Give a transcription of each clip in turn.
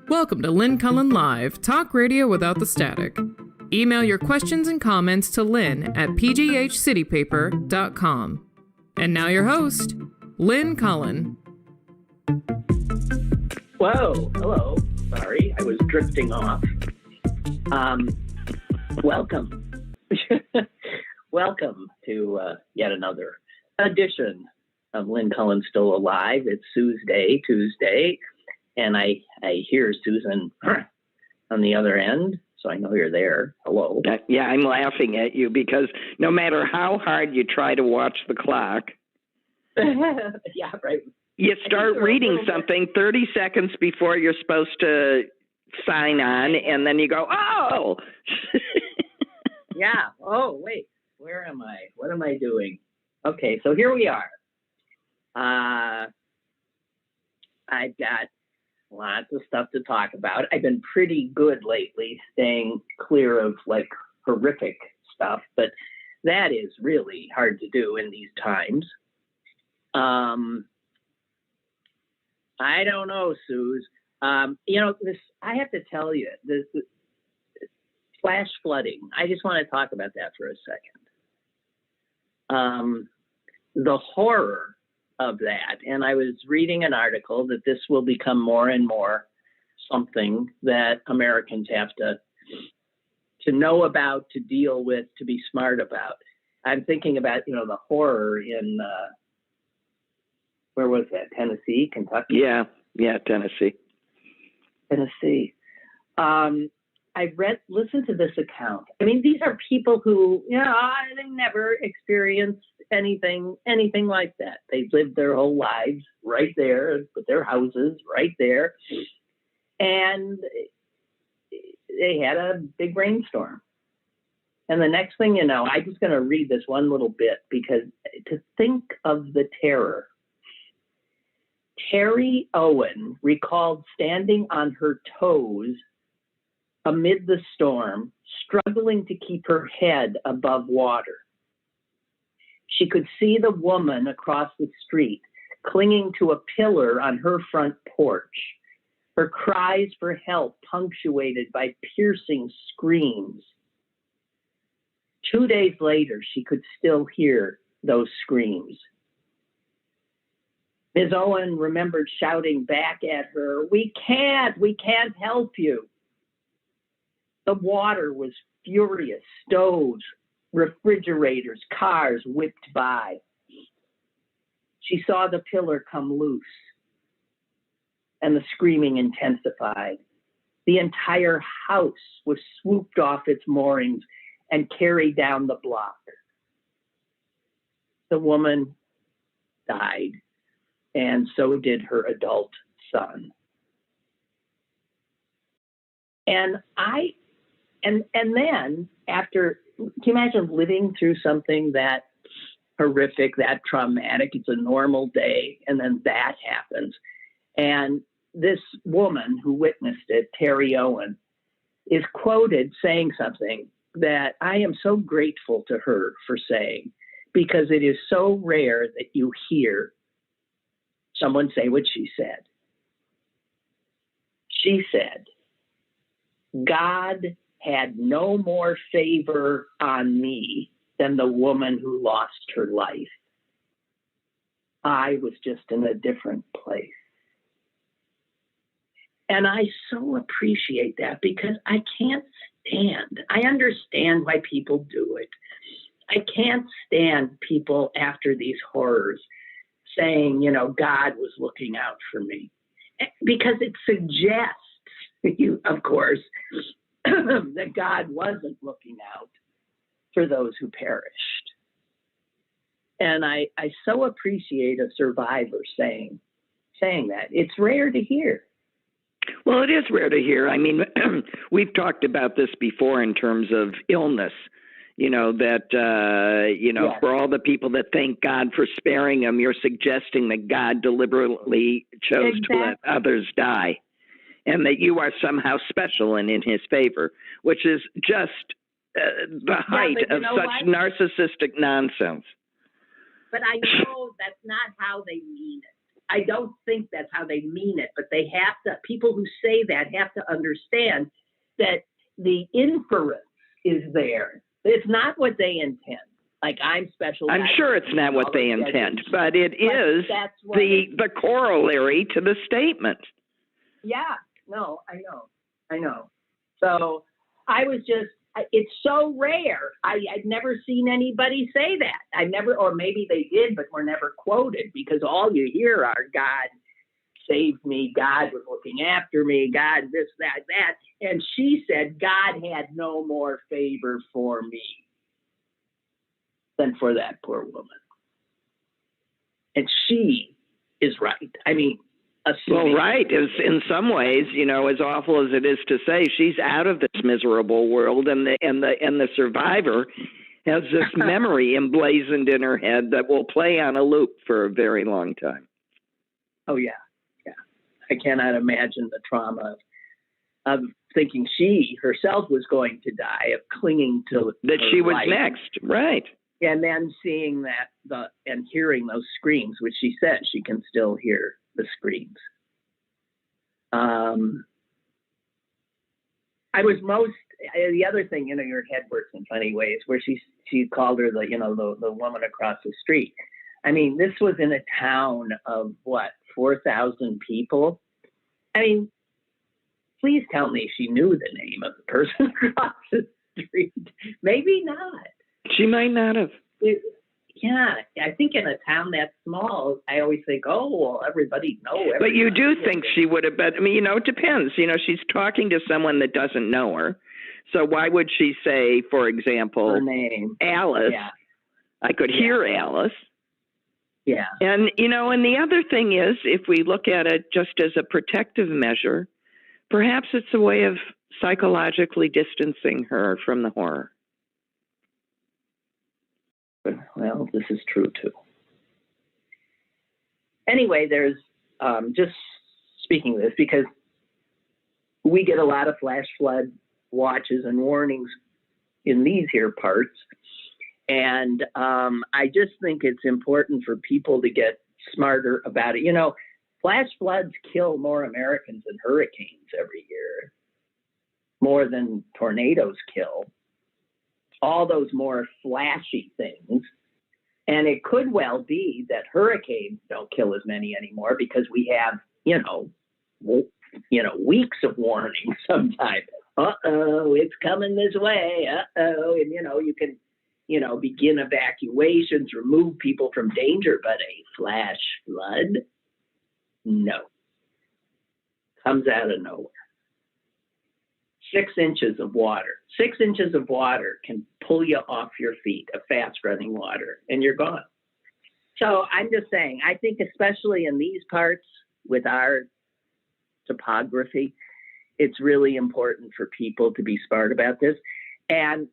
Welcome to Lynn Cullen Live, talk radio without the static. Email your questions and comments to Lynn at pghcitypaper.com. And now your host, Lynn Cullen. Whoa, hello. Sorry, I was drifting off. Welcome. Welcome to yet another edition of Lynn Cullen Still Alive. It's Tuesday, and I hear Susan on the other end, so I know you're there. Hello. Yeah, I'm laughing at you because no matter how hard you try to watch the clock, yeah, right. You start reading something 30 seconds before you're supposed to sign on, and then you go, oh! Yeah. Oh, wait. Where am I? What am I doing? Okay, so here we are. I've got lots of stuff to talk about. I've been pretty good lately staying clear of like horrific stuff, but that is really hard to do in these times. I don't know, Suze. This, I have to tell you, this flash flooding, I just want to talk about that for a second. The horror of that, and I was reading an article that this will become more and more something that Americans have to know about, to deal with, to be smart about. I'm thinking about, the horror in, where was that? Tennessee, Kentucky? Yeah, Tennessee. I listened to this account. I mean, these are people who, they never experienced anything like that. They've lived their whole lives right there, with their houses right there. And they had a big rainstorm. And the next thing you know, I'm just going to read this one little bit because to think of the terror. Terry Owen recalled standing on her toes amid the storm, struggling to keep her head above water. She could see the woman across the street clinging to a pillar on her front porch, her cries for help punctuated by piercing screams. 2 days later, she could still hear those screams. Ms. Owen remembered shouting back at her, we can't help you. The water was furious. Stoves, refrigerators, cars whipped by. She saw the pillar come loose, and the screaming intensified. The entire house was swooped off its moorings and carried down the block. The woman died, and so did her adult son. And then after, can you imagine living through something that horrific, that traumatic? It's a normal day, and then that happens. And this woman who witnessed it, Terry Owen, is quoted saying something that I am so grateful to her for saying, because it is so rare that you hear someone say what she said. She said, God had no more favor on me than the woman who lost her life. I was just in a different place. And I so appreciate that because I can't stand, I understand why people do it. I can't stand people after these horrors saying, God was looking out for me. Because it suggests, of course, that God wasn't looking out for those who perished. And I so appreciate a survivor saying that. It's rare to hear. Well, it is rare to hear. I mean, we've talked about this before in terms of illness, that, yes. For all the people that thank God for sparing them, you're suggesting that God deliberately chose to let others die. And that you are somehow special and in his favor, which is just the height of such narcissistic nonsense. But I know that's not how they mean it. I don't think that's how they mean it, but they have to, people who say that have to understand that the inference is there. It's not what they intend. Like, I'm special. I'm sure it's not what they intend, but it is the corollary to the statement. Yeah, no, I know. So I was just, it's so rare. I'd never seen anybody say that. Or maybe they did, but were never quoted, because all you hear are, God saved me, God was looking after me, God this, that, that. And she said, God had no more favor for me than for that poor woman. And she is right. I mean, well, right. In some ways, as awful as it is to say, she's out of this miserable world, and the survivor has this memory emblazoned in her head that will play on a loop for a very long time. Oh yeah. I cannot imagine the trauma of thinking she herself was going to die, of clinging to that she was life. Next, right? And then seeing that and hearing those screams, which she said she can still hear the screams. I was the other thing, your head works in funny ways, where she called her the woman across the street. I mean, this was in a town of 4,000 people. I mean, please tell me she knew the name of the person across the street. Maybe not. She might not have. Yeah, I think in a town that small, I always think, oh, well, everybody knows. But you do think she would have been, I mean, it depends. She's talking to someone that doesn't know her. So why would she say, for example, her name? Alice? Yeah. I could hear Alice. Yeah. And, and the other thing is, if we look at it just as a protective measure, perhaps it's a way of psychologically distancing her from the horror. Well, this is true, too. Anyway, there's just speaking of this, because we get a lot of flash flood watches and warnings in these here parts. And I just think it's important for people to get smarter about it. Flash floods kill more Americans than hurricanes every year, more than tornadoes kill. All those more flashy things. And it could well be that hurricanes don't kill as many anymore because we have, weeks of warning sometimes. Uh-oh, it's coming this way. Uh-oh. And, you can, begin evacuations, remove people from danger, but a flash flood? No. Comes out of nowhere. 6 inches of water. 6 inches of water can pull you off your feet, a fast running water, and you're gone. So I'm just saying, I think especially in these parts with our topography, it's really important for people to be smart about this. And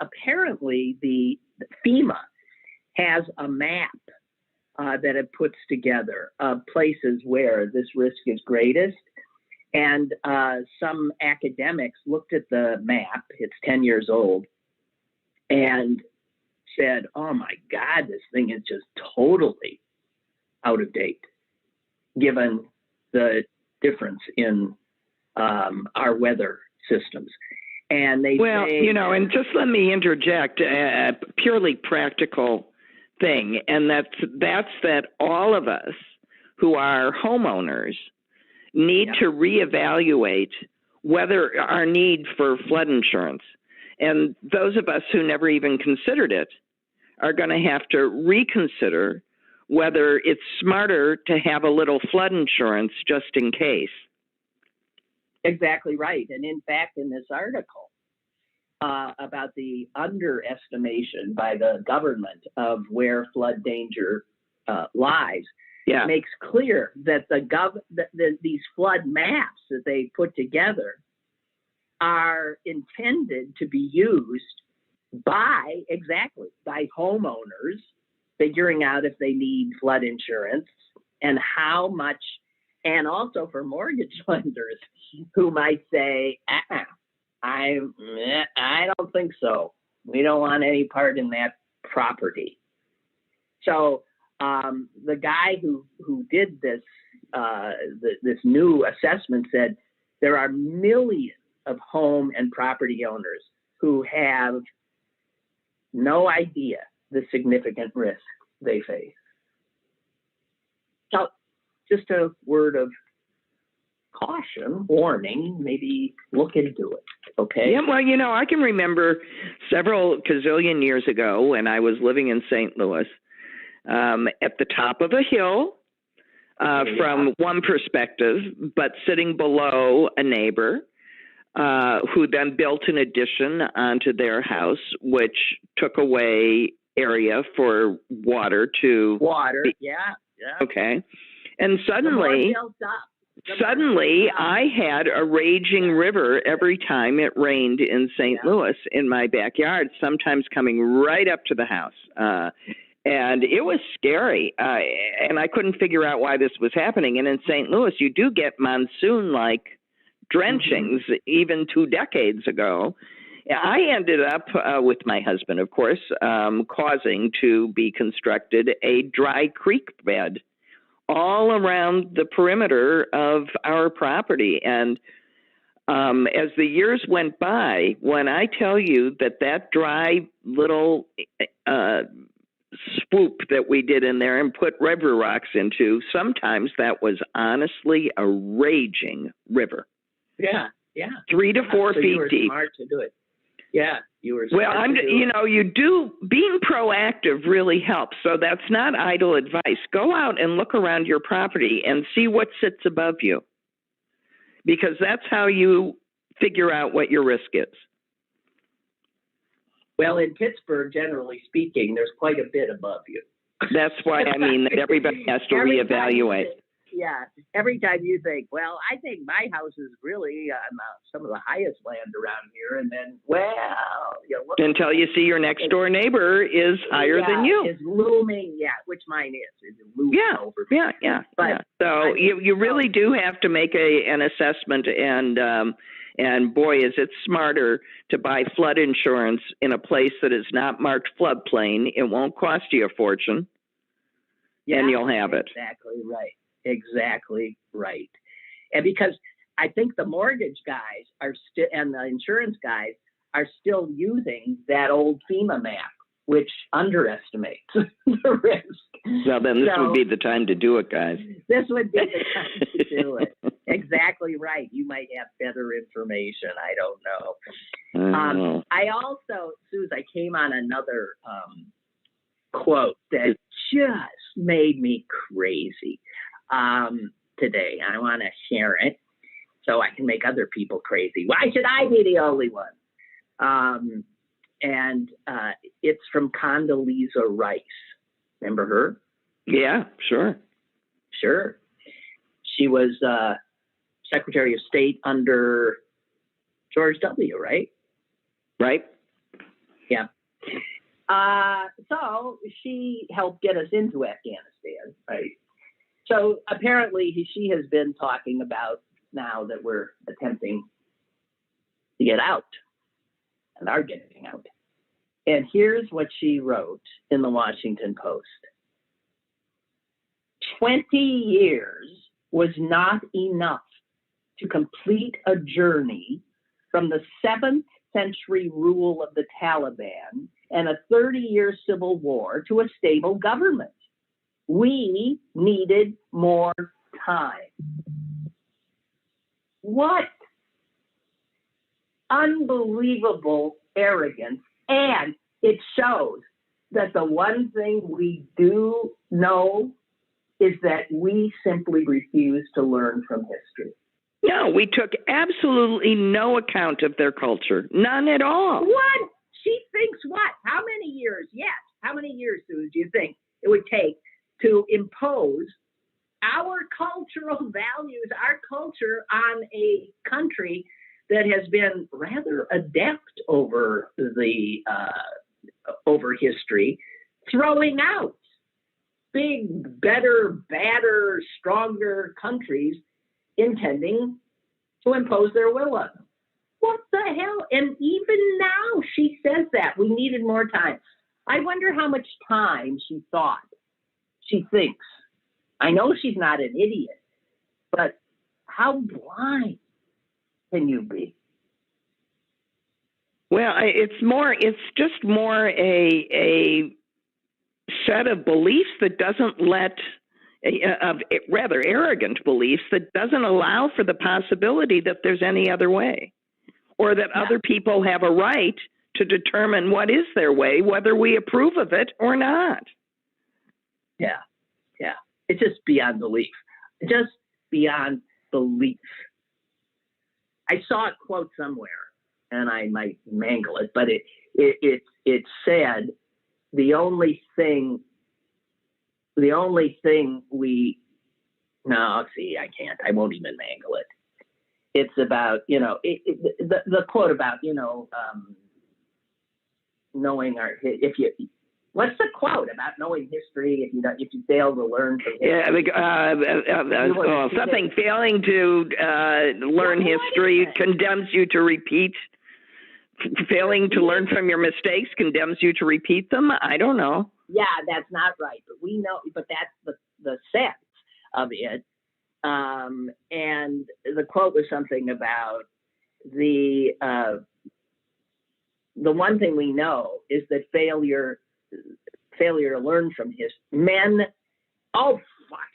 apparently the FEMA has a map that it puts together of places where this risk is greatest. And some academics looked at the map, it's 10 years old, and said, oh my God, this thing is just totally out of date, given the difference in our weather systems. And they say, and just let me interject a purely practical thing, and that's that all of us who are homeowners need to reevaluate whether our need for flood insurance. And those of us who never even considered it are going to have to reconsider whether it's smarter to have a little flood insurance just in case. Exactly right. And in fact, in this article about the underestimation by the government of where flood danger lies, it makes clear that these flood maps that they put together are intended to be used by homeowners figuring out if they need flood insurance and how much, and also for mortgage lenders who might say, I don't think so. We don't want any part in that property. So the guy who did this this new assessment said there are millions of home and property owners who have no idea the significant risk they face. So just a word of caution, warning, maybe look into it, okay? Yeah, well, I can remember several gazillion years ago when I was living in St. Louis, at the top of a hill, from one perspective, but sitting below a neighbor, who then built an addition onto their house, which took away area for water to... Yeah. Okay. And suddenly I had a raging river every time it rained in St. Louis in my backyard, sometimes coming right up to the house. And it was scary. And I couldn't figure out why this was happening. And in St. Louis, you do get monsoon-like drenchings, even 2 decades ago. I ended up, with my husband, of course, causing to be constructed a dry creek bed all around the perimeter of our property. And as the years went by, when I tell you that dry little swoop that we did in there and put river rocks into, sometimes that was honestly a raging river. Yeah. 3 to 4 feet you were deep. Smart to do it. Yeah, you were. Well, being proactive really helps. So that's not idle advice. Go out and look around your property and see what sits above you, because that's how you figure out what your risk is. Well, in Pittsburgh, generally speaking, there's quite a bit above you. That's why I mean that everybody has to reevaluate. Every time you think, well, I think my house is really on some of the highest land around here, and then, until you see your next door neighbor is higher than you. Is looming, which mine is looming over me. But so you really do have to make an assessment, and boy, is it smarter to buy flood insurance in a place that is not marked floodplain. It won't cost you a fortune, and you'll have it. Exactly right. And because I think the mortgage guys are still, and the insurance guys are still using that old FEMA map, which underestimates the risk. Well, then this would be the time to do it, guys. This would be the time to do it. Exactly right. You might have better information. I don't know. I also, Suze, I came on another quote that just made me crazy today. I want to share it so I can make other people crazy. Why should I be the only one? And it's from Condoleeza Rice. Remember her? Yeah, sure. She was Secretary of State under George W., right? Right. Yeah. So she helped get us into Afghanistan, right? So apparently she has been talking about, now that we're attempting to get out and are getting out. And here's what she wrote in the Washington Post. 20 years was not enough to complete a journey from the 7th century rule of the Taliban and a 30-year civil war to a stable government. We needed more time. What unbelievable arrogance. And it shows that the one thing we do know is that we simply refuse to learn from history. No, we took absolutely no account of their culture. None at all. What? She thinks what? How many years? Yes. How many years, Sue, do you think it would take to impose our cultural values, our culture on a country that has been rather adept over the over history, throwing out big, better, badder, stronger countries intending to impose their will on them? What the hell? And even now she says that we needed more time. I wonder how much time she thought she thinks. I know she's not an idiot, but how blind can you be? Well, it's just more a set of beliefs that doesn't rather arrogant beliefs that doesn't allow for the possibility that there's any other way, or that other people have a right to determine what is their way, whether we approve of it or not. Yeah. It's just beyond belief. Just beyond belief. I saw a quote somewhere, and I might mangle it, but it said, the only thing we, no, see, I can't. I won't even mangle it. It's about, the quote about, knowing what's the quote about knowing history if you fail to learn from history? Something failing to learn history condemns you to repeat. Failing to learn from your mistakes condemns you to repeat them. I don't know. Yeah, that's not right, but we know. But that's the sense of it. And the quote was something about the one thing we know is that failure to learn from men. Oh, fuck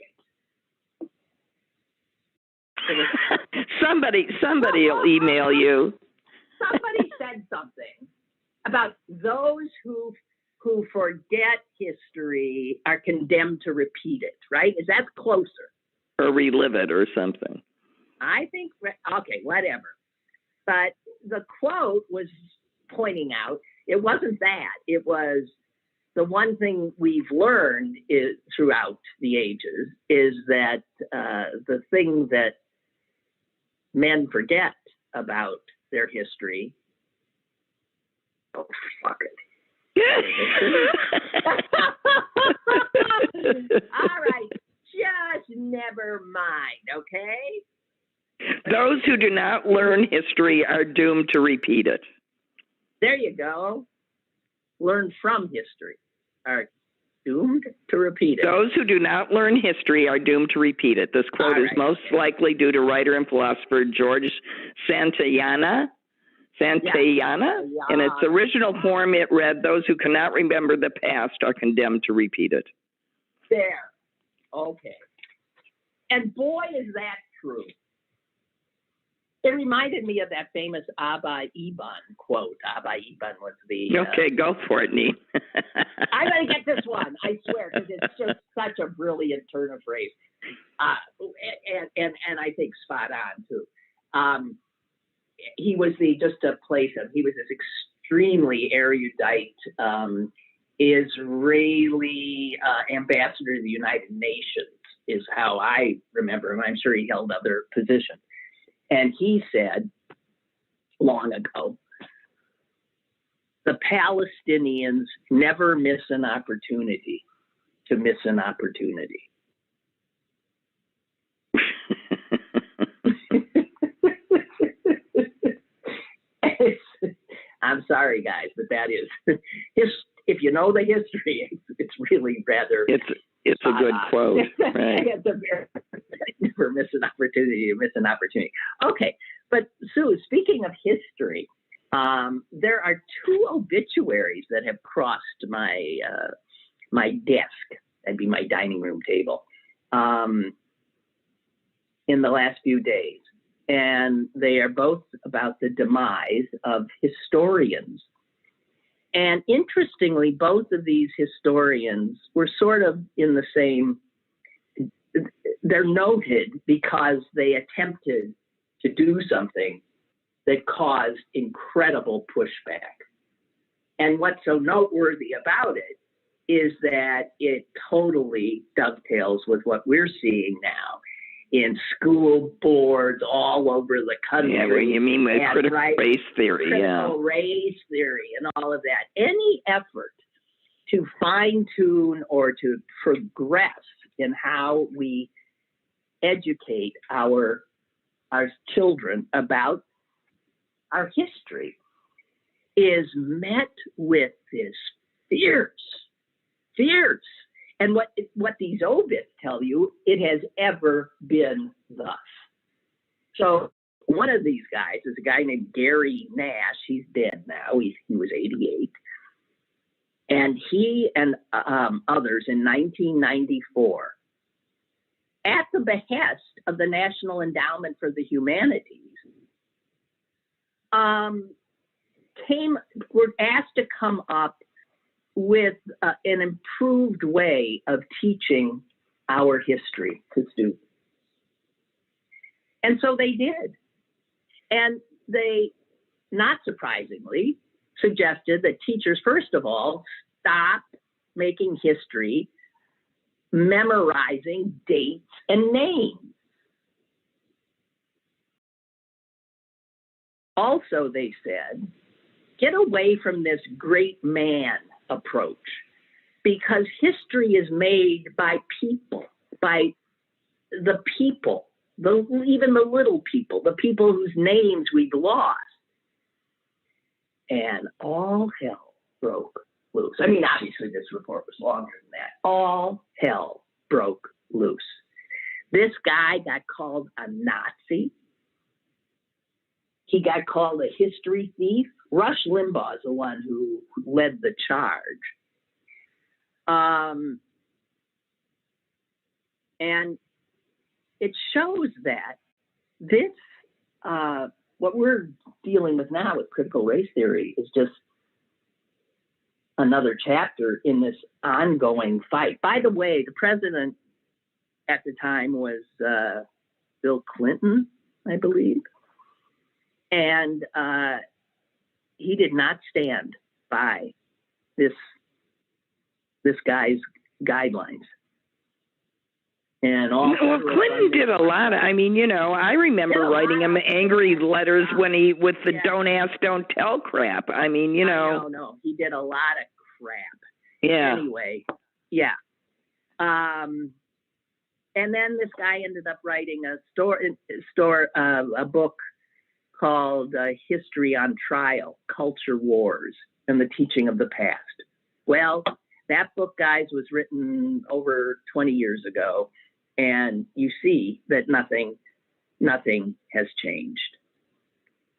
it. Somebody will email you. Somebody said something about those who forget history are condemned to repeat it, right? Is that closer? Or relive it or something. I think, okay, whatever. But the quote was pointing out, it wasn't that. It was the one thing we've learned throughout the ages is that the thing that men forget about their history. Oh, fuck it. All right, just never mind, okay? Those who do not learn history are doomed to repeat it. There you go. Learn from history are doomed to repeat it. Those who do not learn history are doomed to repeat it. This quote is most likely due to writer and philosopher George Santayana. In its original form, it read, those who cannot remember the past are condemned to repeat it. There. Okay. And boy, is that true. It reminded me of that famous Abba Eban quote. Abba Eban was the... Okay, go for it, Nee. I'm going to get this one, I swear, because it's just such a brilliant turn of phrase. And I think spot on, too. He was he was this extremely erudite Israeli ambassador to the United Nations, is how I remember him. I'm sure he held other positions. And he said long ago, the Palestinians never miss an opportunity to miss an opportunity. I'm sorry, guys, but that is if you know the history, it's really rather. It's a good quote, right? Never miss an opportunity to miss an opportunity. Okay, but Sue, speaking of history, there are two obituaries that have crossed my my desk. That'd be my dining room table. In the last few days. And they are both about the demise of historians. And interestingly, both of these historians were sort of in the same, they're noted because they attempted to do something that caused incredible pushback. And what's so noteworthy about it is that it totally dovetails with what we're seeing now in school boards all over the country. Yeah, what you mean with critical race theory. Critical race theory and all of that. Any effort to fine-tune or to progress in how we educate our children about our history is met with this fierce. And what what these obits tell you, it has ever been thus. So one of these guys is a guy named Gary Nash. He's dead now. He was 88. And he and others in 1994, at the behest of the National Endowment for the Humanities, were asked to come up with an improved way of teaching our history to students. And so they did. And they, not surprisingly, suggested that teachers, first of all, stop making history memorizing dates and names. Also, they said, get away from this great man approach, because history is made by people, by the people, even the little people, the people whose names we've lost. And all hell broke loose. I mean, obviously this report was longer than that. All hell broke loose. This guy got called a Nazi. He got called a history thief. Rush Limbaugh is the one who led the charge. And it shows that this, what we're dealing with now with critical race theory is just another chapter in this ongoing fight. By the way, the president at the time was Bill Clinton, I believe. And he did not stand by this guy's guidelines. And all well, Clinton did a lot. I mean, I remember writing him angry letters when he with the "don't ask, don't tell" crap. I mean, No, he did a lot of crap. Yeah. Anyway, yeah. And then this guy ended up writing a book called History on Trial, Culture Wars and the Teaching of the Past. Well, that book, guys, was written over 20 years ago, and you see that nothing has changed.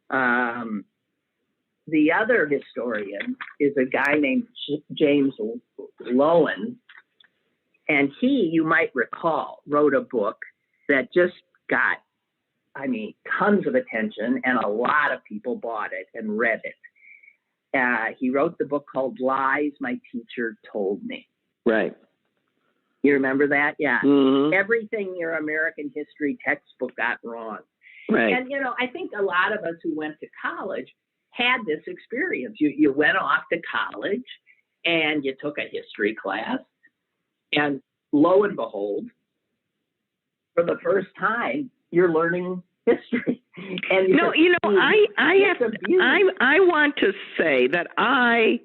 The other historian is a guy named James Lowen, and he, you might recall, wrote a book that just got, tons of attention, and a lot of people bought it and read it. He wrote the book called Lies My Teacher Told Me. Right. You remember that? Yeah. Mm-hmm. Everything your American history textbook got wrong. Right. And, I think a lot of us who went to college had this experience. You went off to college and you took a history class, and lo and behold, for the first time, you're learning history. And no, I want to say that I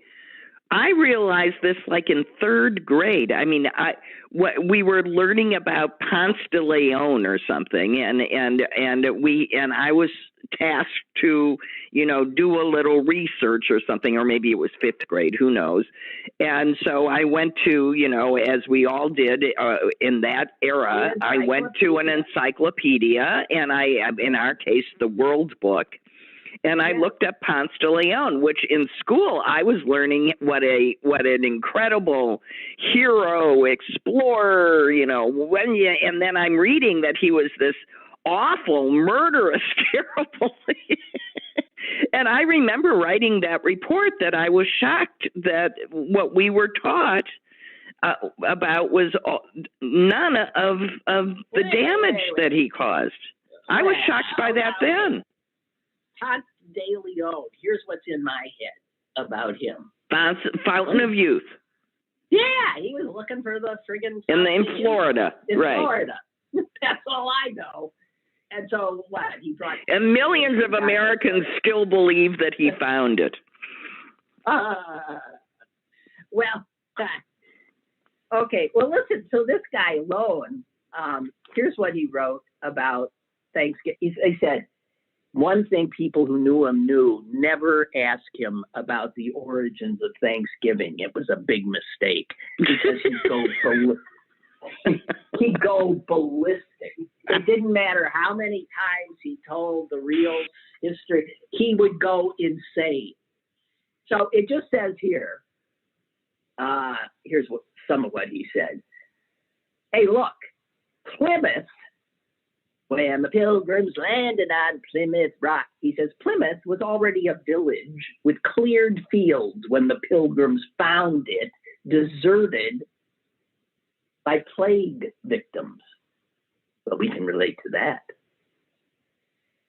realized this like in third grade. I mean, we were learning about Ponce de Leon or something, and I was tasked to, do a little research or something, or maybe it was fifth grade, who knows. And so I went to, as we all did in that era, I went to an encyclopedia, and in our case, the World Book. And I looked up Ponce de Leon, which in school I was learning what an incredible hero, explorer, and then I'm reading that he was this awful, murderous, terrible. And I remember writing that report that I was shocked that what we were taught about was none of the damage that he caused. I was shocked by that then. Ponce de Leon. Here's what's in my head about him. Fountain of Youth. Yeah, he was looking for the friggin' in Florida. In right. Florida. That's all I know. And so what? He brought. And millions of Americans still believe that he found it. Okay. Well, listen. So this guy Lowen, here's what he wrote about Thanksgiving. He said, one thing people who knew him knew: never ask him about the origins of Thanksgiving. It was a big mistake because he'd go he'd go ballistic. It didn't matter how many times he told the real history, he would go insane. So it just says here, here's some of what he said. Hey, look, Plymouth, when the Pilgrims landed on Plymouth Rock, he says Plymouth was already a village with cleared fields when the Pilgrims found it, deserted by plague victims. But we can relate to that.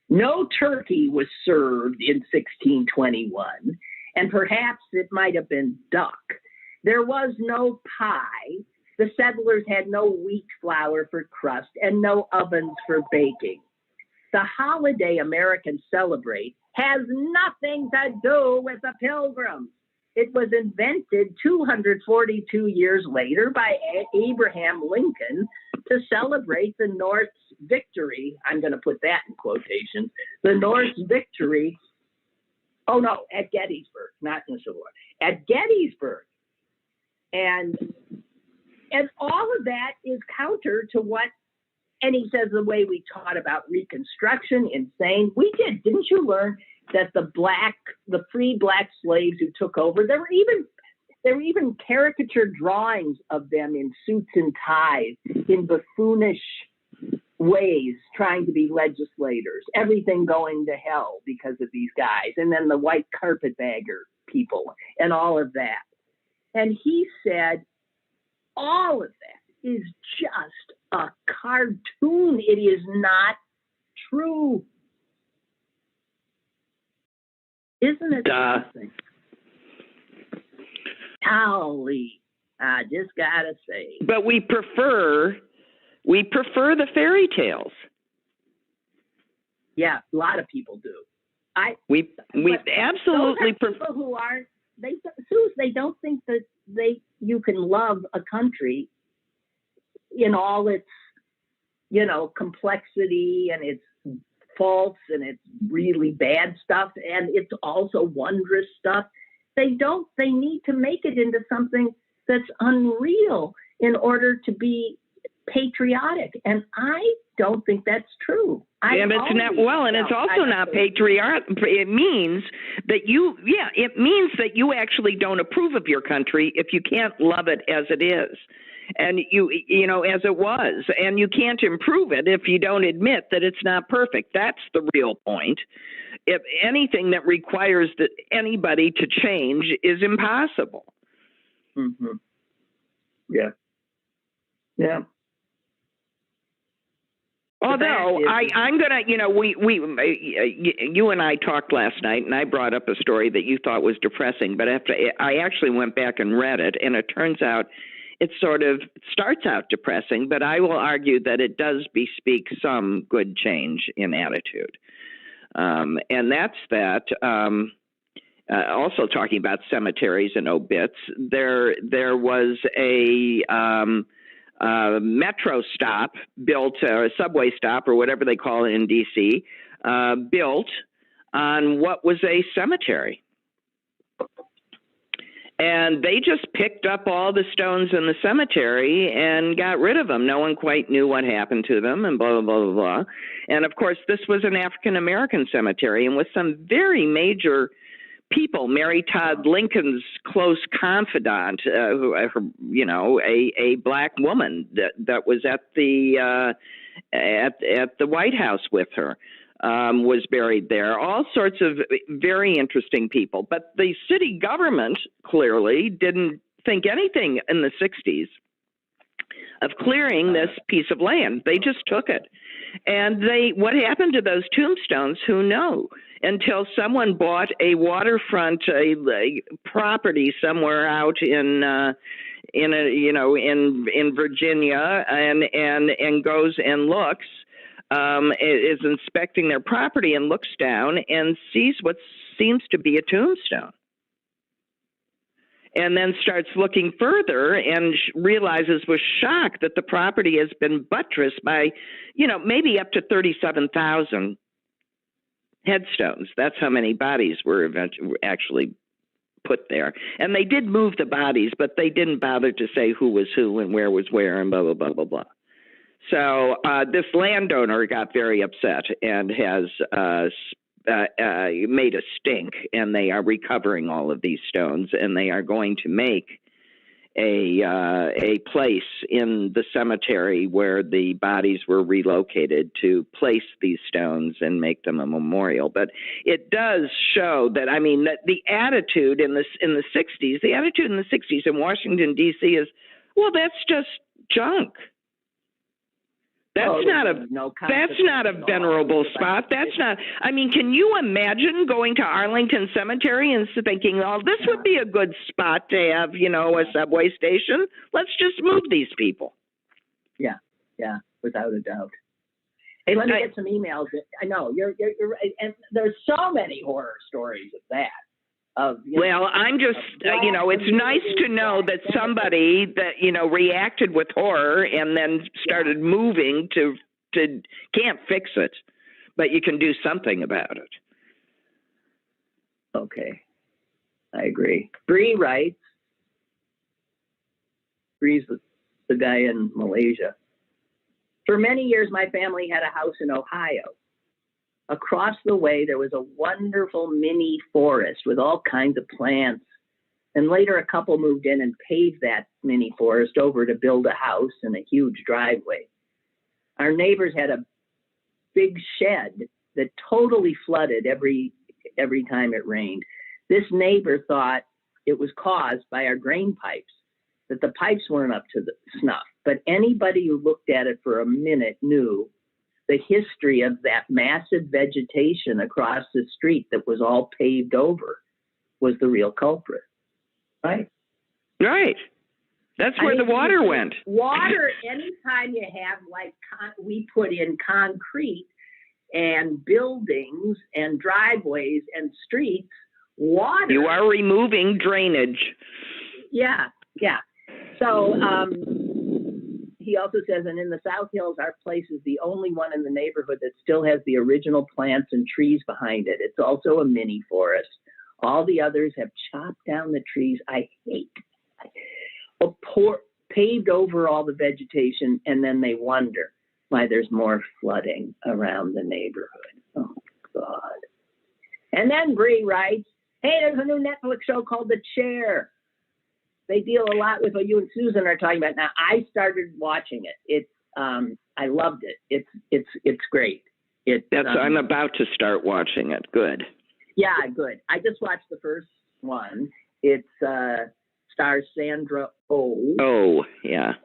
No turkey was served in 1621, and perhaps it might have been duck. There was no pie. The settlers had no wheat flour for crust and no ovens for baking. The holiday Americans celebrate has nothing to do with the Pilgrims. It was invented 242 years later by Abraham Lincoln to celebrate the North's victory. I'm going to put that in quotations. The North's victory. Oh, no, at Gettysburg, not in the Civil War. At Gettysburg. And all of that is counter to what, and he says the way we taught about Reconstruction, insane. We didn't you learn that the free black slaves who took over, there were even caricature drawings of them in suits and ties, in buffoonish ways, trying to be legislators, everything going to hell because of these guys, and then the white carpetbagger people and all of that. And he said, all of that is just a cartoon. It is not true. Isn't it something? Golly, I just gotta say. But we prefer the fairy tales. Yeah, a lot of people do. We absolutely prefer people who aren't. They don't think that you can love a country in all its, complexity and its faults and its really bad stuff, and it's also wondrous stuff. They need to make it into something that's unreal in order to be patriotic, and I don't think that's true. And it's not and it's also not patriotic. It means that you actually don't approve of your country if you can't love it as it is, and as it was, and you can't improve it if you don't admit that it's not perfect. That's the real point. If anything that requires that anybody to change is impossible. Mm-hmm. Yeah. Yeah. Although I'm gonna, you and I talked last night, and I brought up a story that you thought was depressing, but after I actually went back and read it, and it turns out it sort of starts out depressing, but I will argue that it does bespeak some good change in attitude, and that's that. Also talking about cemeteries and obits, there was a metro stop built, or a subway stop, or whatever they call it in D.C., built on what was a cemetery. And they just picked up all the stones in the cemetery and got rid of them. No one quite knew what happened to them, and blah, blah, blah, blah, blah. And, of course, this was an African-American cemetery, and with some very major people. Mary Todd Lincoln's close confidant, a black woman that was at the White House with her, was buried there. All sorts of very interesting people. But the city government clearly didn't think anything in the 60s of clearing this piece of land. They just took it. And what happened to those tombstones, who knows? Until someone bought a waterfront property somewhere out in Virginia and goes and looks, is inspecting their property and looks down and sees what seems to be a tombstone. And then starts looking further and realizes with shock that the property has been buttressed by, maybe up to 37,000 headstones. That's how many bodies were actually put there. And they did move the bodies, but they didn't bother to say who was who and where was where and blah, blah, blah, blah, blah. So this landowner got very upset and has made a stink, and they are recovering all of these stones, and they are going to make a place in the cemetery where the bodies were relocated to place these stones and make them a memorial. But it does show that, I mean, that the attitude in the 60s, the attitude in the 60s in Washington, D.C. is, well, that's just junk. That's not a venerable spot. That's not, I mean, can you imagine going to Arlington Cemetery and thinking, oh, this would be a good spot to have, you know, a subway station? Let's just move these people. Yeah, without a doubt. Hey, let me get some emails. I know, you're right. And there's so many horror stories of that. Well, I'm just, you know, it's nice to know that somebody that, you know, reacted with horror and then started moving to can't fix it, but you can do something about it. Okay. I agree. Bree writes, Bree's the guy in Malaysia. For many years, my family had a house in Ohio. Across the way, there was a wonderful mini forest with all kinds of plants. And later, a couple moved in and paved that mini forest over to build a house and a huge driveway. Our neighbors had a big shed that totally flooded every time it rained. This neighbor thought it was caused by our drain pipes, that the pipes weren't up to the snuff. But anybody who looked at it for a minute knew the history of that massive vegetation across the street that was all paved over was the real culprit, right? Right. That's where the water went. Water, anytime you have, like, we put in concrete and buildings and driveways and streets, water. You are removing drainage. Yeah. So, he also says, and in the South Hills, our place is the only one in the neighborhood that still has the original plants and trees behind it. It's also a mini forest. All the others have chopped down the trees I hate, paved over all the vegetation, and then they wonder why there's more flooding around the neighborhood. Oh, God. And then Bree writes, hey, there's a new Netflix show called The Chair. They deal a lot with what you and Susan are talking about. Now, I started watching it. It's I loved it. It's great. I'm about to start watching it. Good. Yeah, good. I just watched the first one. It stars Sandra Oh. Oh, yeah.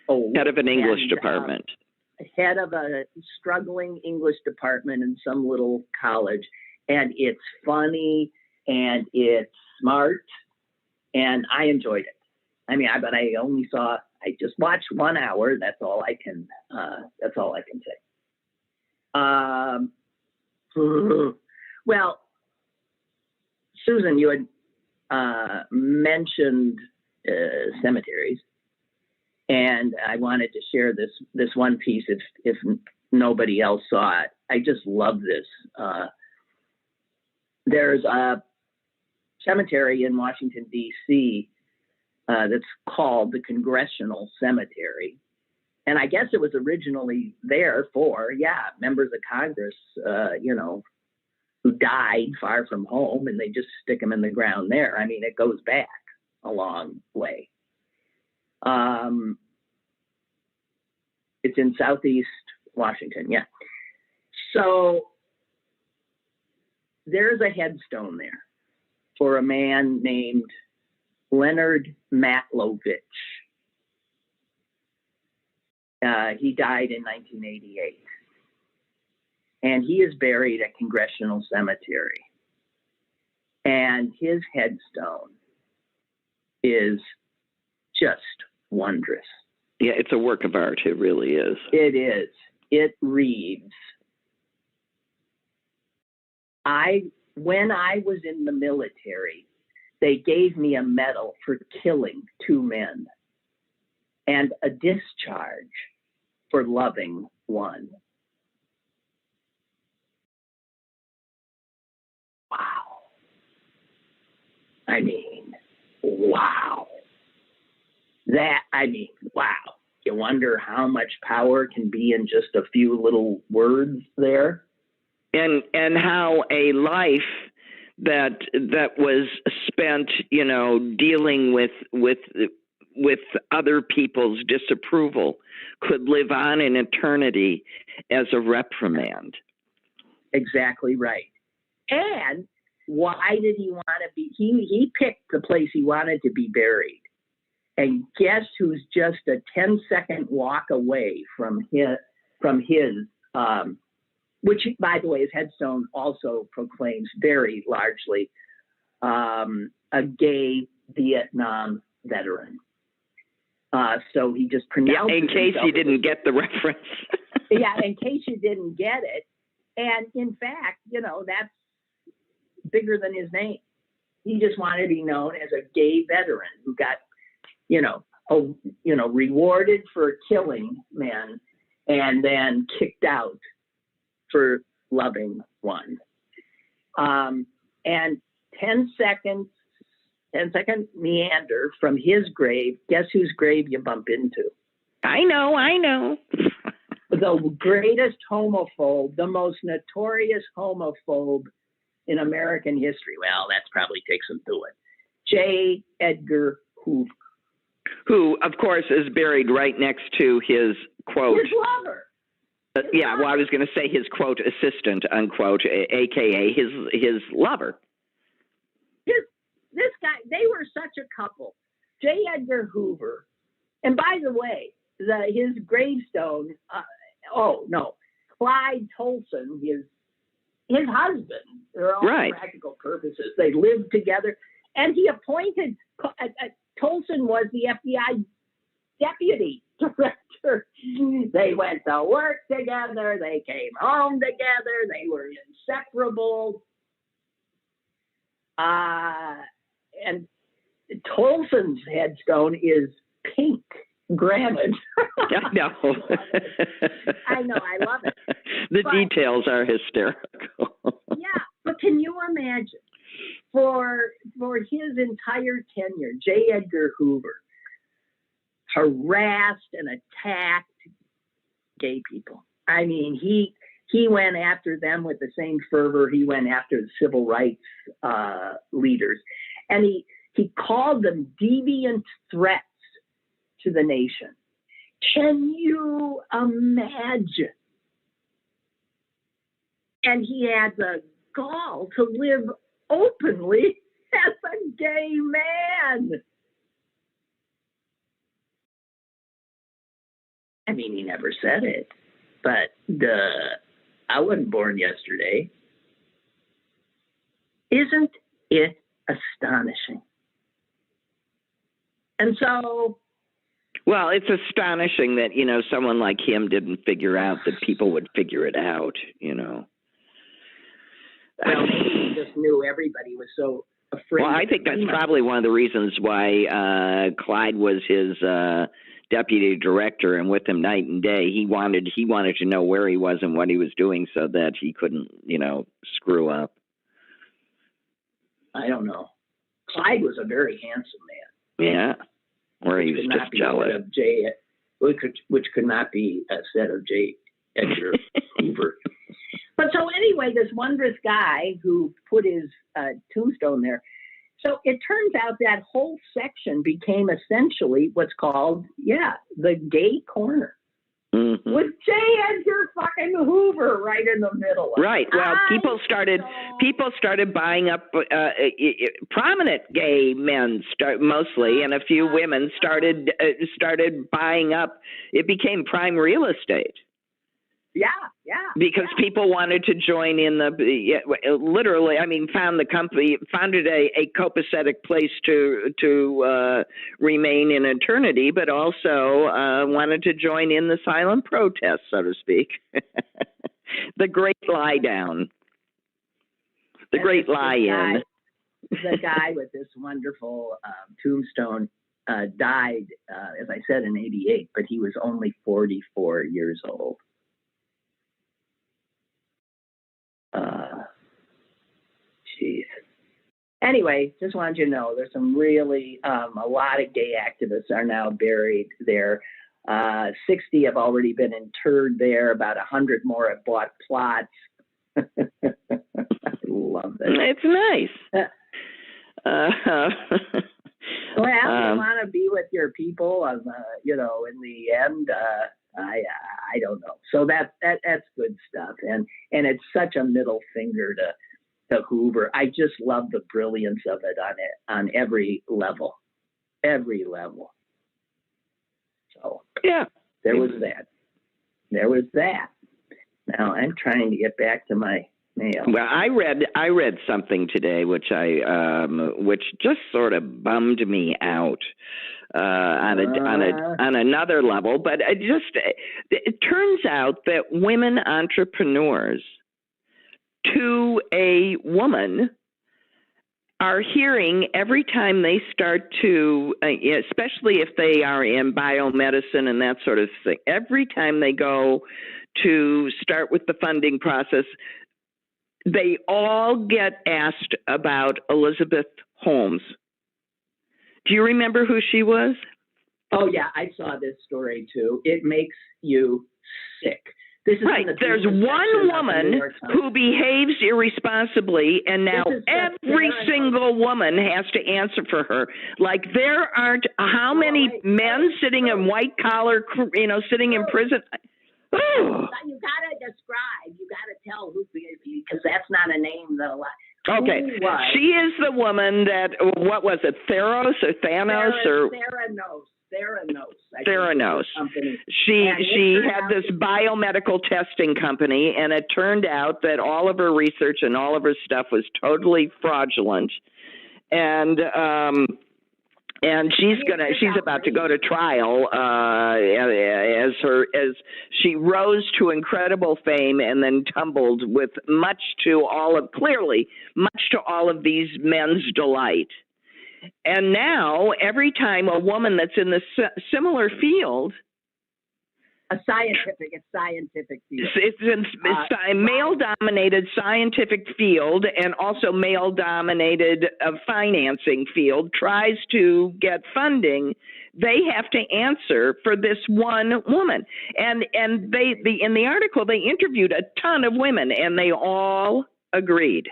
Oh, head of an English department. Head of a struggling English department in some little college, and it's funny and it's smart. And I enjoyed it. I mean, I just watched 1 hour. That's all I can say. Well, Susan, you had mentioned cemeteries, and I wanted to share this one piece if nobody else saw it. I just love this. There's a cemetery in Washington, D.C. That's called the Congressional Cemetery. And I guess it was originally there for, members of Congress, who died far from home, and they just stick them in the ground there. I mean, it goes back a long way. It's in Southeast Washington, yeah. So there's a headstone there for a man named Leonard Macklovich. He died in 1988. And he is buried at Congressional Cemetery. And his headstone is just wondrous. Yeah, it's a work of art. It really is. It is. It reads, when I was in the military, they gave me a medal for killing 2 men and a discharge for loving 1. Wow. I mean, wow. Wow. You wonder how much power can be in just a few little words there. And how a life that was spent, dealing with other people's disapproval could live on in eternity as a reprimand. Exactly right. And why did he want to be? He picked the place he wanted to be buried. And guess who's just a 10-second walk away from his, which, by the way, his headstone also proclaims very largely a gay Vietnam veteran. So he just pronounced. Yeah, in case you didn't get the reference. Yeah, in case you didn't get it. And in fact, that's bigger than his name. He just wanted to be known as a gay veteran who got, rewarded for killing men and then kicked out for loving one. And 10-second meander from his grave. Guess whose grave you bump into? I know. The greatest homophobe, the most notorious homophobe in American history. Well, that probably takes him to it. J. Edgar Hoover. Who, of course, is buried right next to his quote. His lover. Well, I was going to say his quote assistant, unquote, AKA his lover. This guy, they were such a couple. J. Edgar Hoover. And by the way, his gravestone, Clyde Tolson, his husband, for all practical purposes, they lived together. And he appointed, Tolson was the FBI deputy director. They went to work together. They came home together. They were inseparable. And Tolson's headstone is pink granite. I know. I know. I love it. The details are hysterical. Yeah, but can you imagine for his entire tenure, J. Edgar Hoover harassed and attacked gay people. I mean, he went after them with the same fervor he went after the civil rights leaders. And he called them deviant threats to the nation. Can you imagine? And he had the gall to live openly as a gay man. I mean, he never said it, but I wasn't born yesterday. Isn't it astonishing? And so... Well, it's astonishing that, someone like him didn't figure out that people would figure it out, Well, maybe he just knew everybody was so afraid. Well, I think that's probably one of the reasons why Clyde was his deputy director and with him night and day. He wanted to know where he was and what he was doing so that he couldn't, screw up. I don't know. Clyde was a very handsome man. Yeah. Or he was just jealous. Which could not be said of J. Edgar Hoover. But so anyway, this wondrous guy who put his tombstone there. So it turns out that whole section became essentially what's called, the gay corner. Mm-hmm. With J. Edgar fucking Hoover right in the middle. Right. Well, people started buying up prominent gay men, mostly, and a few women started buying up. It became prime real estate. Yeah. Because people wanted to join in literally, founded a copacetic place to remain in eternity, but also wanted to join in the silent protest, so to speak. The great lie down. The great lie-in. The guy with this wonderful tombstone died, as I said, in 88, but he was only 44 years old. Jeez. Anyway, just wanted you to know there's some really, a lot of gay activists are now buried there. 60 have already been interred there. About 100 more have bought plots. I love it. It's nice. Well, you want to be with your people, in the end, I don't know. So that's good stuff. And it's such a middle finger to Hoover. I just love the brilliance of it on every level. So yeah, there was that. Now I'm trying to get back to my mail. Well, I read something today which just sort of bummed me out on another level. But it turns out that women entrepreneurs, to a woman, are hearing every time they start to, especially if they are in biomedicine and that sort of thing, every time they go to start with the funding process, they all get asked about Elizabeth Holmes. Do you remember who she was? Oh, yeah, I saw this story too. It makes you sick. This is right. There's one woman who behaves irresponsibly, and now every single woman has to answer for her. Like there aren't how many men sitting in white collar, sitting in prison. You gotta describe. You gotta tell who, because that's not a name that a lot. Okay, she is the woman that. What was it? Theros or Thanos or Theranos. She had this biomedical testing company, and it turned out that all of her research and all of her stuff was totally fraudulent, and she's about to go to trial as she rose to incredible fame and then tumbled with much to all of these men's delight. And now, every time a woman that's in the similar field, it's scientific field. It's a male-dominated scientific field and also male-dominated financing field, tries to get funding, they have to answer for this one woman. And they in the article, they interviewed a ton of women, and they all agreed.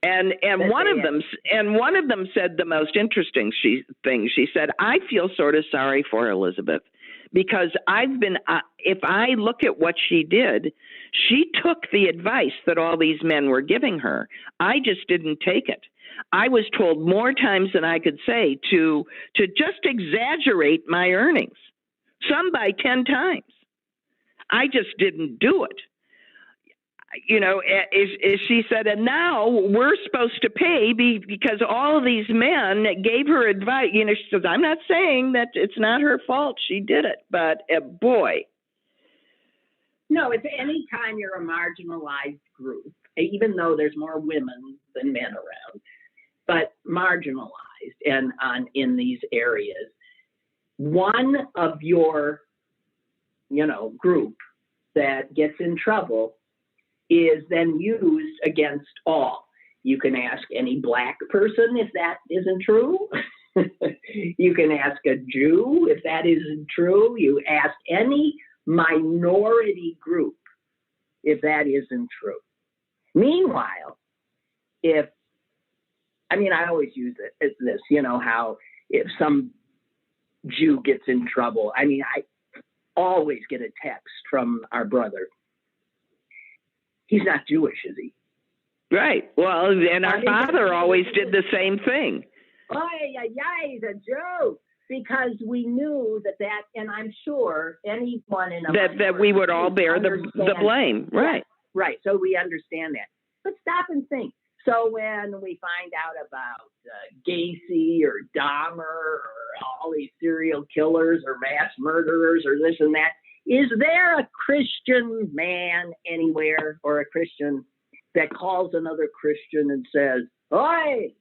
And one of them said the most interesting thing. She said, "I feel sort of sorry for Elizabeth because if I look at what she did, she took the advice that all these men were giving her. I just didn't take it. I was told more times than I could say to just exaggerate my earnings, some by 10 times. I just didn't do it." She said, and now we're supposed to pay because all of these men gave her advice. She says, I'm not saying that it's not her fault. She did it. But boy. No, it's any time you're a marginalized group, even though there's more women than men around, but marginalized and in these areas, one of your, group that gets in trouble is then used against all. You can ask any black person if that isn't true. You can ask a Jew if that isn't true. You ask any minority group if that isn't true. Meanwhile, I always use it as this, how if some Jew gets in trouble, I always get a text from our brother. He's not Jewish, is he? Right. Well, and our father always did the same thing. He's a Jew. Because we knew that, and I'm sure anyone in that we would all bear the blame. Right. Right. So we understand that. But stop and think. So when we find out about Gacy or Dahmer or all these serial killers or mass murderers or this and that, is there a Christian man anywhere or a Christian that calls another Christian and says, "Oi,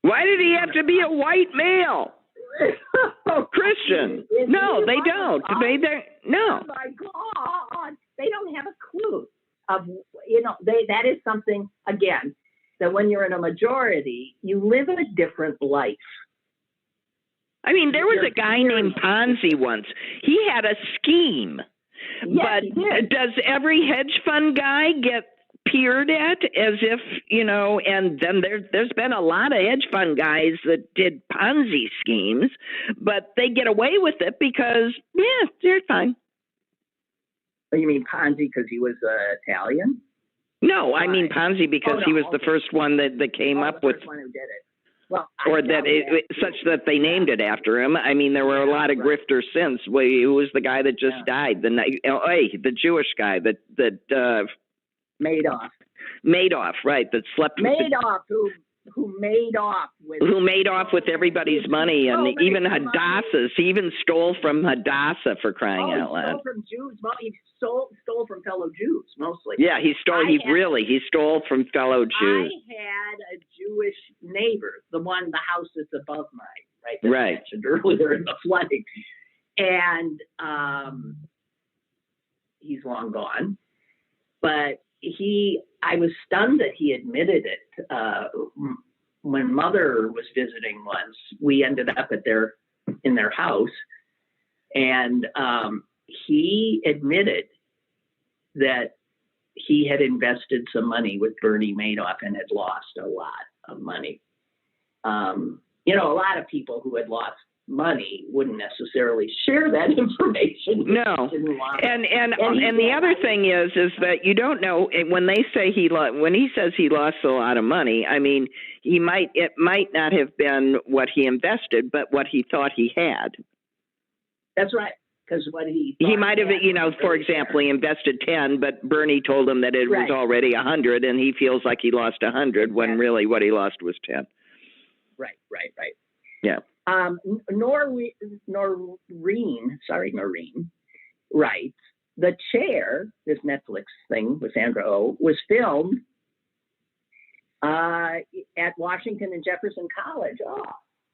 why did he have to be a white male?" Christian. No, they don't. No. Oh my God. They don't have a clue of, that is something, again, that when you're in a majority, you live a different life. I mean, there was a guy named Ponzi once. He had a scheme. Yes, but does every hedge fund guy get peered at as if, and then there's been a lot of hedge fund guys that did Ponzi schemes, but they get away with it because, they're fine. Oh, you mean Ponzi because he was Italian? No, I mean Ponzi because he was the first one that came up with. The first one who did it. Well, or such that they named it after him. I mean, there were a lot of grifters since. Who was the guy that just died? The Jewish guy that Madoff. Madoff, right? That slept with Madoff, who made off with everybody's money, and even Hadassah's. He even stole from Hadassah, for crying out loud. He stole from Jews. Well, he stole from fellow Jews mostly. Yeah, he stole. He stole from fellow Jews. I had a Jewish neighbor, the house that's above mine, right? That right. I mentioned earlier in the flooding, and he's long gone, but I was stunned that he admitted it. When Mother was visiting once, we ended up in their house, and he admitted that he had invested some money with Bernie Madoff and had lost a lot of money. A lot of people who had lost money wouldn't necessarily share that information. No, and the other thing is that you don't know when they say when he says he lost a lot of money. I mean, it might not have been what he invested, but what he thought he had. That's right, because what he might have, for example, he invested 10, but Bernie told him that it was already 100, and he feels like he lost 100 when really what he lost was 10. Right. Yeah. Noreen writes, The Chair, this Netflix thing with Sandra Oh, was filmed at Washington and Jefferson College.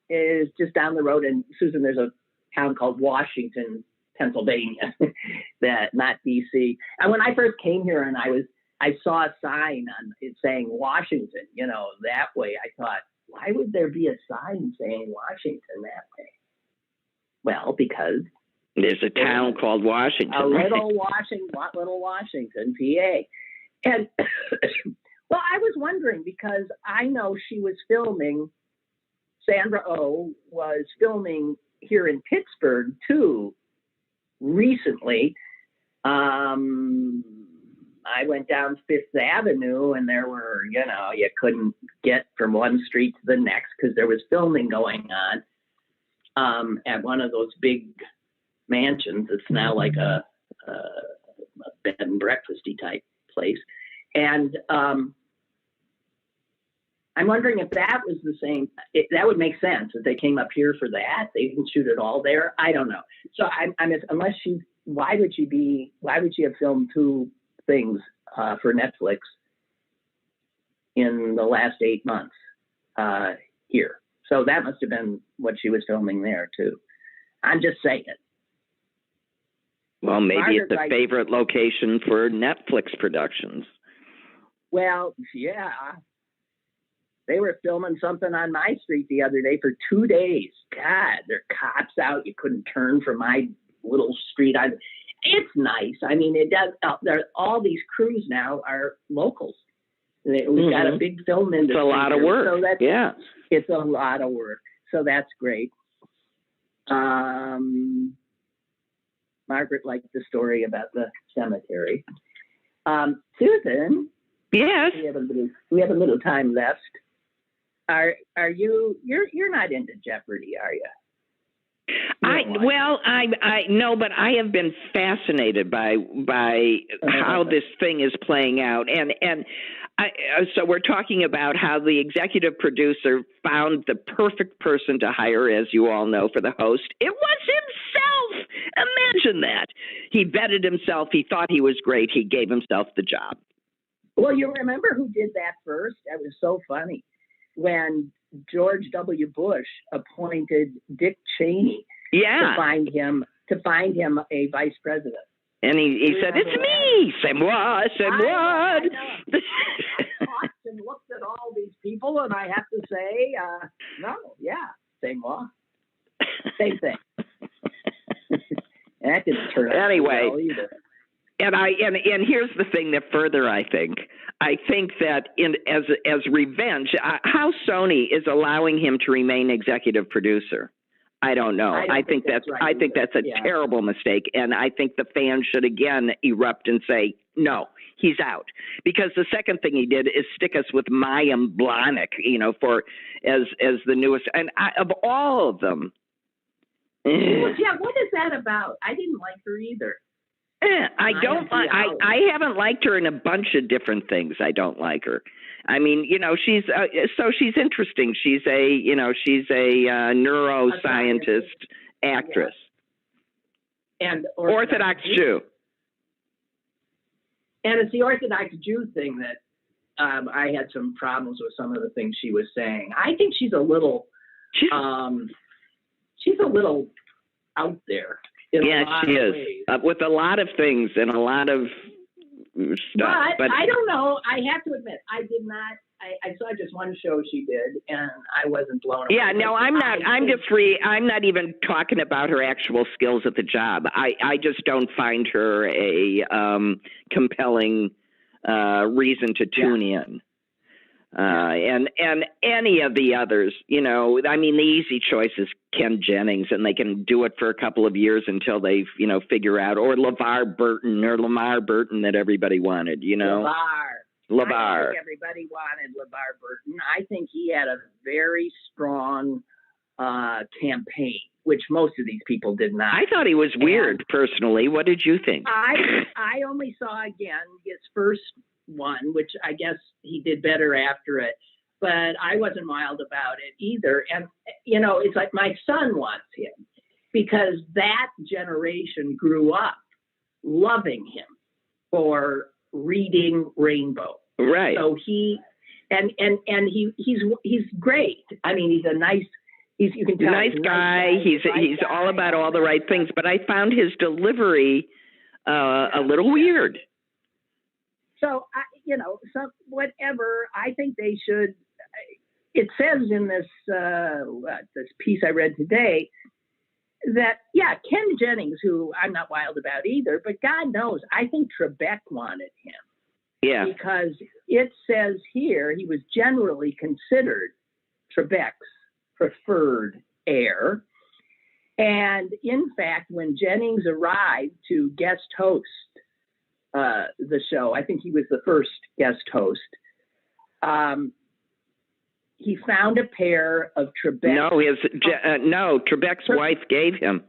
Is just down the road in Susan. There's a town called Washington, Pennsylvania, not DC. And when I first came here and I saw a sign on it saying Washington, that way, I thought, why would there be a sign saying Washington that way? Well, because there's a town called Washington. Little Washington, PA. And well, I was wondering because I know she was filming, Sandra Oh was filming here in Pittsburgh too recently. I went down Fifth Avenue and there were, you couldn't get from one street to the next because there was filming going on at one of those big mansions. It's now like a bed and breakfasty type place. And I'm wondering if that was the same. That would make sense if they came up here for that. They didn't shoot it all there. I don't know. So why would she have filmed two things for Netflix in the last 8 months here? So that must have been what she was filming there too. I'm just saying it. Well, maybe it's a favorite location for Netflix productions. Well, yeah. They were filming something on my street the other day for 2 days. God, there are cops out. You couldn't turn from my little street. It's nice. I mean, it does. All these crews now are locals. We've got a big film industry. It's a lot of work. So it's a lot of work. So that's great. Margaret liked the story about the cemetery. Susan. Yes. We have a little time left. Are you? You're not into Jeopardy, are you? No, but I have been fascinated by how this thing is playing out, and so we're talking about how the executive producer found the perfect person to hire, as you all know, for the host. It was himself. Imagine that. He vetted himself. He thought he was great. He gave himself the job. Well, you remember who did that first? That was so funny. When George W. Bush appointed Dick Cheney to find him a vice president. And he said, "It's me, c'est moi." I know. I talked to and looked at all these people, and I have to say, no, yeah, same law, same thing. And that didn't turn out anyway. well either. And here's the thing that further I think that as revenge, how Sony is allowing him to remain executive producer, I don't know. I think that's right I think that's a terrible mistake, and I think the fans should again erupt and say no, he's out, because the second thing he did is stick us with Maya Blahnik, for as the newest, and of all of them. Yeah, what is that about? I didn't like her either. I haven't liked her in a bunch of different things. I don't like her. I mean, she's she's interesting. She's a neuroscientist actress. Yeah. And Orthodox Jew. And it's the Orthodox Jew thing that I had some problems with some of the things she was saying. I think she's a little out there. Yeah, she is. With a lot of things and a lot of stuff. But I don't know. I have to admit, I did not. I saw just one show she did, and I wasn't blown away. Yeah, no, I'm not. I'm not even talking about her actual skills at the job. I just don't find her a compelling reason to tune in. And any of the others, I mean, the easy choice is Ken Jennings, and they can do it for a couple of years until they, figure out, or Lamar Burton that everybody wanted, LeVar. I think everybody wanted LeVar Burton. I think he had a very strong campaign, which most of these people did not. I thought he was weird, personally. What did you think? I only saw, again, his first one, which I guess he did better after it, but I wasn't wild about it either. And it's like my son wants him because that generation grew up loving him for reading Rainbow. Right. So he's great. I mean, he's a nice. You can tell nice guy. He's all about all the right things, but I found his delivery a little weird. So, so whatever, I think they should, it says in this piece I read today that, Ken Jennings, who I'm not wild about either, but God knows, I think Trebek wanted him. Yeah. Because it says here he was generally considered Trebek's preferred heir. And in fact, when Jennings arrived to guest host the show, I think he was the first guest host. He found a pair of Trebek. Trebek's wife gave him.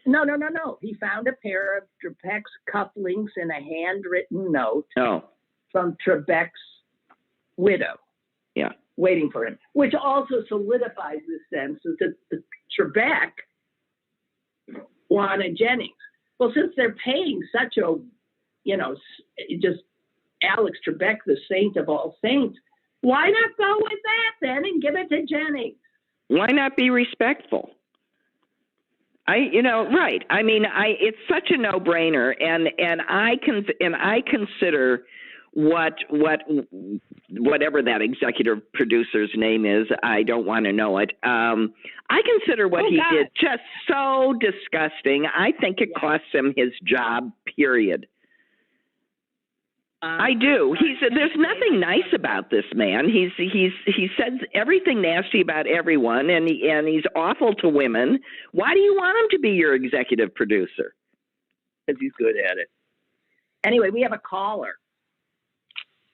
No. He found a pair of Trebek's cufflinks and a handwritten note from Trebek's widow. Yeah, waiting for him, which also solidifies the sense that the Trebek wanted Jennings. Well, since they're paying such a just Alex Trebek, the saint of all saints, why not go with that then and give it to Jennings? Why not be respectful? Right. I mean, it's such a no-brainer, and I consider whatever that executive producer's name is, I don't want to know it. I consider what he did just so disgusting. I think it costs him his job, period. I do. There's nothing nice about this man. He says everything nasty about everyone, and he's awful to women. Why do you want him to be your executive producer? Because he's good at it. Anyway, we have a caller.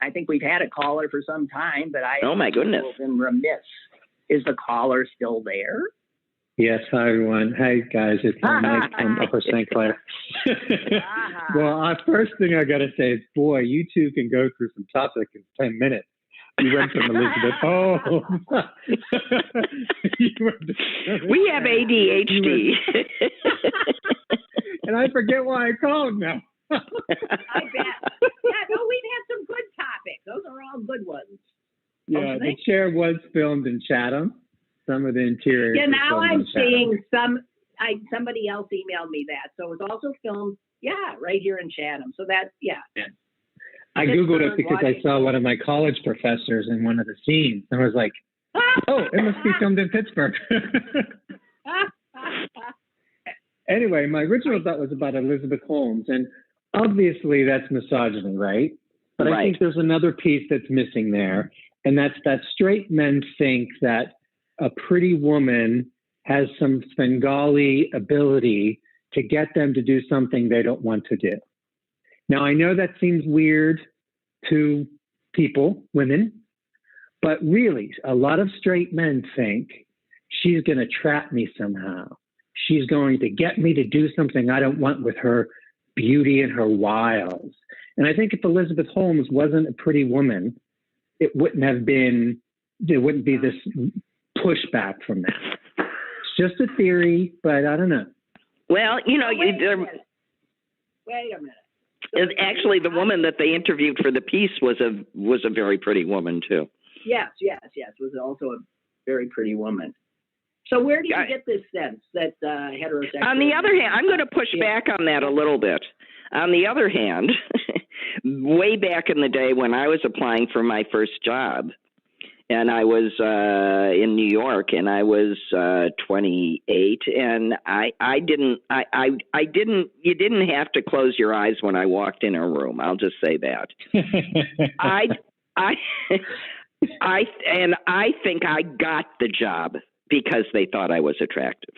I think we've had a caller for some time, but oh my goodness, been remiss. Is the caller still there? Yes, hi everyone. Hey guys, it's Mike from Upper St. Clair. Well, first thing I got to say is, boy, you two can go through some topics in 10 minutes. You went from Elizabeth Holmes. We have ADHD. And I forget why I called now. I bet. Yeah, no, we've had some good topics. Those are all good ones. Yeah, the chair was filmed in Chatham. Some of the interior. Yeah, now I'm seeing somebody else emailed me that. So it was also filmed, right here in Chatham. So that, I Googled it because I saw one of my college professors in one of the scenes. And I was like, oh, it must be filmed in Pittsburgh. Anyway, my original thought was about Elizabeth Holmes. And obviously that's misogyny, right? But I think there's another piece that's missing there. And that's that straight men think that a pretty woman has some Svengali ability to get them to do something they don't want to do. Now, I know that seems weird to people, women, but really, a lot of straight men think she's going to trap me somehow. She's going to get me to do something I don't want with her beauty and her wiles. And I think if Elizabeth Holmes wasn't a pretty woman, there wouldn't be this pushback from that. It's just a theory, but I don't know. Well, wait a minute. So actually, the woman that they interviewed for the piece was a very pretty woman too. Yes, was also a very pretty woman. So where do you get this sense that heterosexual? On the other hand, I'm going to push back on that a little bit. On the other hand, way back in the day when I was applying for my first job, and I was in New York, and I was 28, and you didn't have to close your eyes when I walked in a room. I'll just say that. I think I got the job because they thought I was attractive.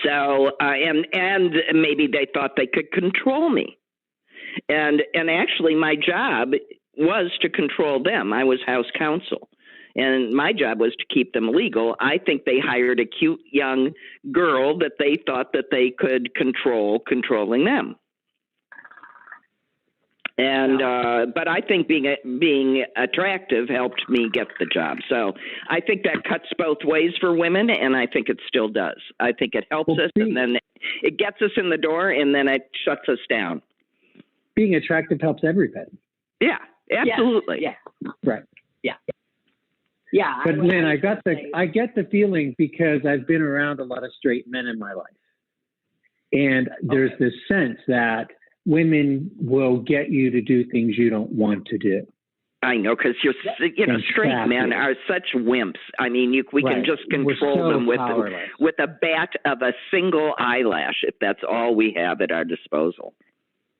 So, and maybe they thought they could control me. And actually my job was to control them. I was house counsel, and my job was to keep them legal. I think they hired a cute young girl that they thought that they could controlling them. And but I think being attractive helped me get the job. So I think that cuts both ways for women, and I think it still does. I think it helps us, and then it gets us in the door, and then it shuts us down. Being attractive helps everybody. Yeah, absolutely. Yeah. Right. Yeah. But Lynn, I get the feeling because I've been around a lot of straight men in my life, and there's this sense that women will get you to do things you don't want to do. I know, because straight men are such wimps. I mean, we can just control them with a bat of a single eyelash if that's all we have at our disposal.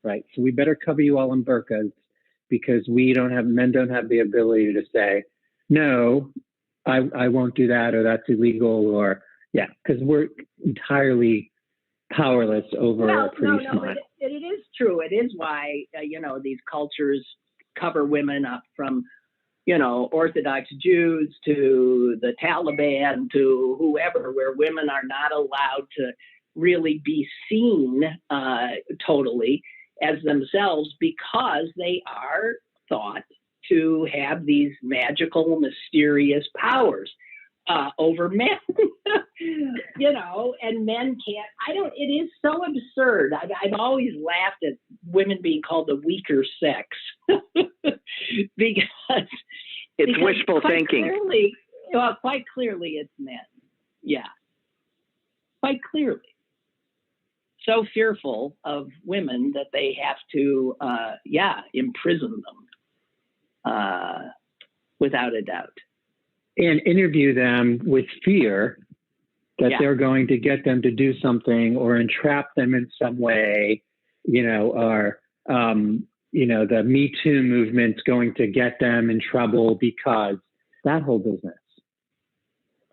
Right. So we better cover you all in burqas because men don't have the ability to say, no, I won't do that, or that's illegal, or because we're entirely powerless over a pretty smart. It is true. It is why, these cultures cover women up from, Orthodox Jews to the Taliban to whoever, where women are not allowed to really be seen totally as themselves because they are thought to have these magical, mysterious powers over men, and men can't. It is so absurd. I've always laughed at women being called the weaker sex because it's wishful thinking. Quite clearly it's men. Yeah. Quite clearly. So fearful of women that they have to, imprison them, without a doubt. And interview them with fear that they're going to get them to do something or entrap them in some way, or, the Me Too movement's going to get them in trouble because that whole business.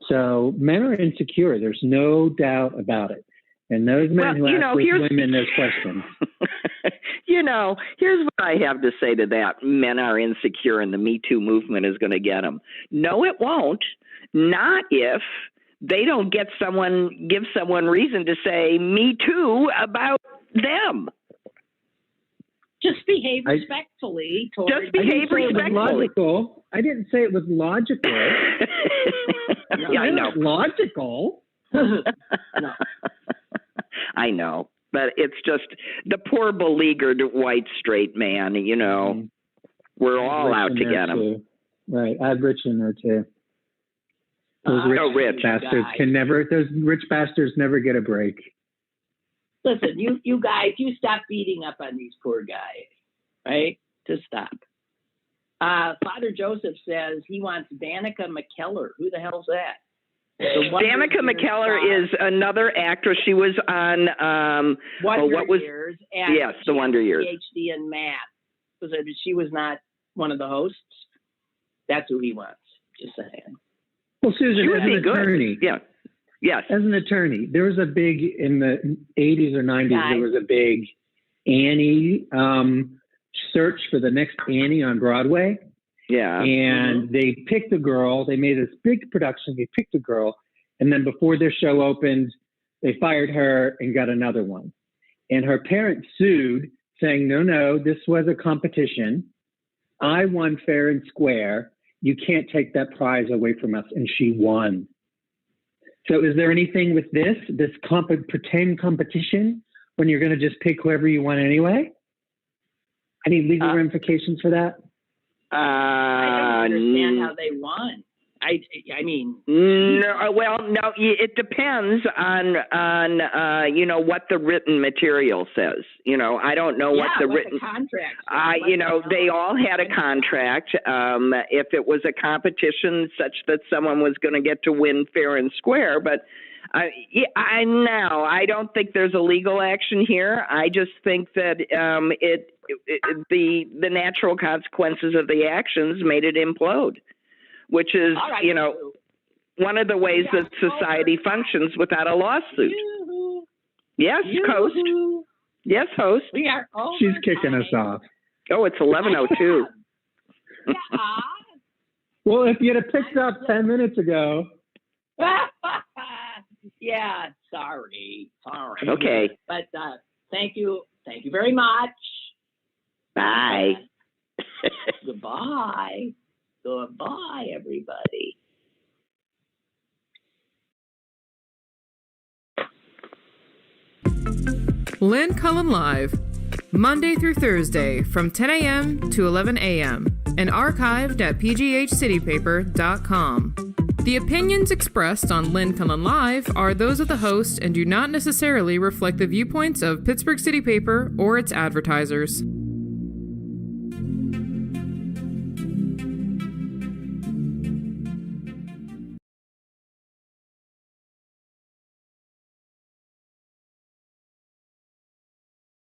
So men are insecure. There's no doubt about it. And those men who ask those women those questions. Here's what I have to say to that. Men are insecure and the Me Too movement is going to get them. No, it won't. Not if they don't give someone reason to say Me Too about them. Just behave respectfully. Just behave respectfully. I didn't say it was logical. I know. Logical. No. I know, but it's just the poor beleaguered white straight man, we're all out to get him. Too. Right. I have Rich in there too. Those rich bastards never get a break. Listen, you guys, you stop beating up on these poor guys. right? To stop. Father Joseph says he wants Danica McKellar. Who the hell's that? Danica McKellar is another actress. She was on Wonder Years. Yes, the Wonder Years. PhD in math. She was not one of the hosts. That's who he wants. Just saying. Well, Susan, as an attorney, yes. As an attorney, there was a big in the 80s or 90s. There was a big Annie search for the next Annie on Broadway. Yeah. And they picked a girl. They made this big production. They picked a girl. And then before their show opened, they fired her and got another one. And her parents sued, saying, no, this was a competition. I won fair and square. You can't take that prize away from us. And she won. So is there anything with this pretend competition when you're going to just pick whoever you want anyway? Any legal ramifications for that? I don't understand how they won. I mean, no. Well, no. It depends on what the written material says. I don't know what the written contract. They all had a contract. If it was a competition such that someone was going to get to win fair and square, but I don't think there's a legal action here. I just think that the natural consequences of the actions made it implode, which is, one of the ways that society functions without a lawsuit. Yes, host. Yes, host. We are over. She's kicking us off. Oh, it's 11:02. Well, if you'd have picked up 10 minutes ago. Yeah, sorry. Okay. But thank you very much. Bye. Goodbye, everybody. Lynn Cullen Live, Monday through Thursday from 10 a.m. to 11 a.m. and archived at pghcitypaper.com. The opinions expressed on Lynn Cullen Live are those of the host and do not necessarily reflect the viewpoints of Pittsburgh City Paper or its advertisers.